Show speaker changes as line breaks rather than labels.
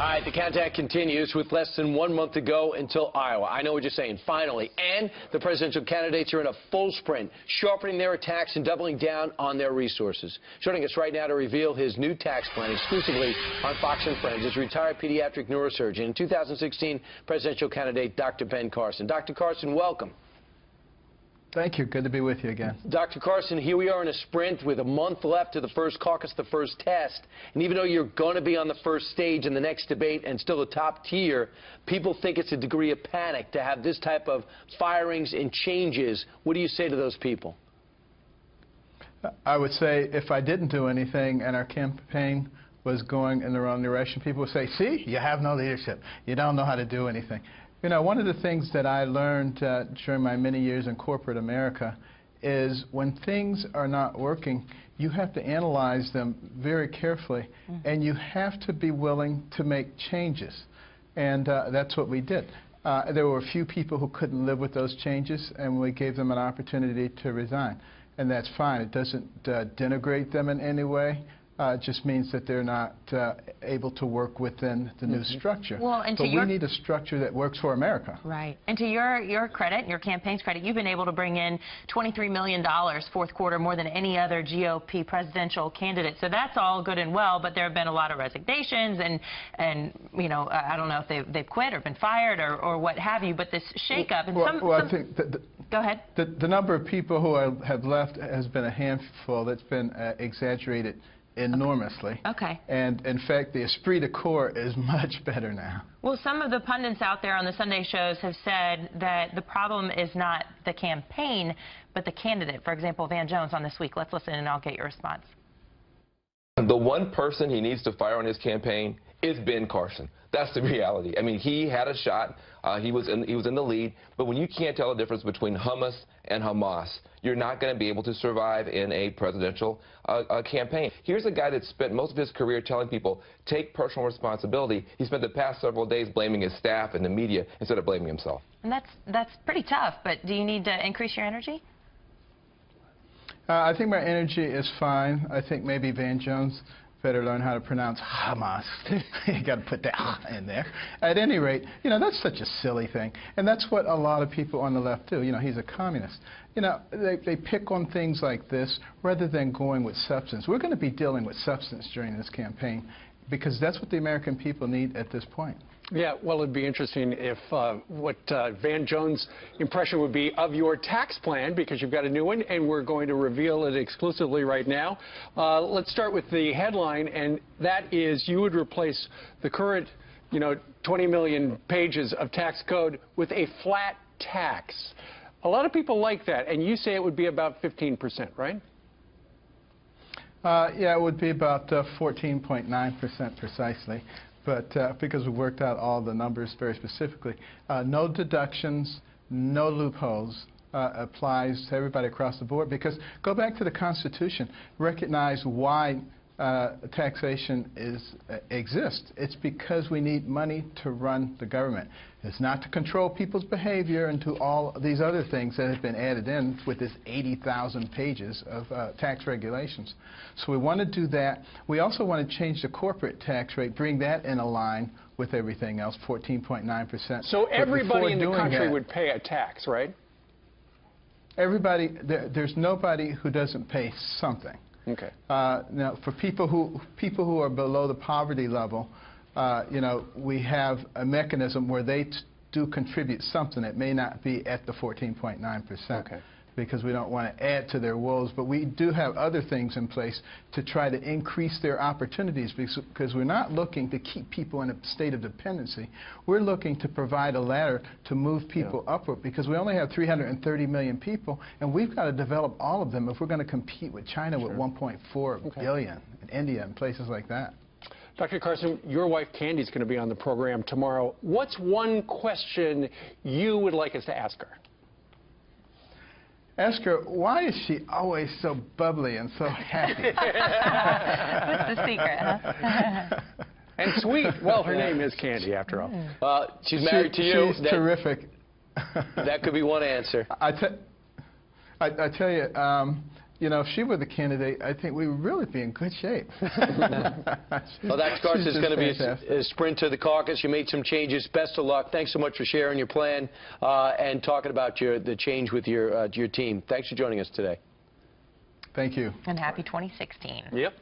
All right, the countdown continues with less than 1 month to go until Iowa. I know what you're saying, finally. And the presidential candidates are in a full sprint, sharpening their attacks and doubling down on their resources. Joining us right now to reveal his new tax plan exclusively on Fox & Friends is retired pediatric neurosurgeon and 2016 presidential candidate Dr. Ben Carson. Dr. Carson, welcome.
Thank you. Good to be with you again.
Dr. Carson, here we are in a sprint with a month left to the first caucus, the first test. And even though you're going to be on the first stage in the next debate and still a top tier, people think it's a degree of panic to have this type of firings and changes. What do you say to those people?
I would say if I didn't do anything and our campaign was going in the wrong direction, people would say, see, you have no leadership. You don't know how to do anything. You know, one of the things that I learned during my many years in corporate America is when things are not working, you have to analyze them very carefully, and you have to be willing to make changes. And that's what we did. There were a few people who couldn't live with those changes, and we gave them an opportunity to resign. And that's fine. It doesn't denigrate them in any way. It just means that they're not able to work within the new structure.
Well, and
but we need a structure that works for America.
Right. And to your credit, your campaign's credit, you've been able to bring in $23 million fourth quarter, more than any other GOP presidential candidate. So that's all good and well, but there have been a lot of resignations and you know, I don't know if they've quit or been fired or what have you, but this shakeup and
I think
go ahead.
The number of people who have left has been a handful. That's been exaggerated enormously.
Okay.
And in fact, the esprit de corps is much better now.
Well, some of the pundits out there on the Sunday shows have said that the problem is not the campaign, but the candidate. For example, Van Jones on This Week. Let's listen and I'll get your response.
The one person he needs to fire on his campaign is Ben Carson. That's the reality. I mean, he had a shot. He was in the lead. But when you can't tell the difference between hummus and Hamas, you're not going to be able to survive in a presidential campaign. Here's a guy that spent most of his career telling people, take personal responsibility. He spent the past several days blaming his staff and the media instead of blaming himself.
And that's pretty tough. But do you need to increase your energy?
I think my energy is fine. I think maybe Van Jones better learn how to pronounce Hamas. You got to put that in there. At any rate, you know, that's such a silly thing. And that's what a lot of people on the left do. You know, he's a communist. You know, they pick on things like this rather than going with substance. We're going to be dealing with substance during this campaign because that's what the American people need at this point.
Yeah, well, it'd be interesting if what Van Jones' impression would be of your tax plan, because you've got a new one, and we're going to reveal it exclusively right now. Let's start with the headline, and that is you would replace the current, 20 million pages of tax code with a flat tax. A lot of people like that, and you say it would be about 15%, right?
Yeah, it would be about 14.9% precisely. But because we worked out all the numbers very specifically, no deductions, no loopholes applies to everybody across the board. Because go back to the Constitution, recognize why taxation exists. It's because we need money to run the government. It's not to control people's behavior and to all these other things that have been added in with this 80,000 pages of tax regulations. So we want to do that. We also want to change the corporate tax rate, bring that in a line with everything else, 14.9%.
So everybody in the country would pay a tax, right?
Everybody, there's nobody who doesn't pay something.
Okay.
Now, for people who are below the poverty level, we have a mechanism where they do contribute something. It may not be at the 14.9%. Okay. Because we don't want to add to their woes, but we do have other things in place to try to increase their opportunities, because we're not looking to keep people in a state of dependency. We're looking to provide a ladder to move people upward, because we only have 330 million people, and we've got to develop all of them if we're going to compete with China with 1.4 billion, and India and places like that.
Dr. Carson, your wife Candy's going to be on the program tomorrow. What's one question you would like us to ask her?
Ask her, why is she always so bubbly and so happy?
What's the secret, huh?
And sweet. Well, her name is Candy, after all.
She's married to you.
She's terrific.
That could be one answer.
I tell you, you know, if she were the candidate, I think we would really be in good shape.
Well, that's Carson. It's going to be a sprint to the caucus. You made some changes. Best of luck. Thanks so much for sharing your plan and talking about the change with your team. Thanks for joining us today.
Thank you.
And happy 2016.
Yep.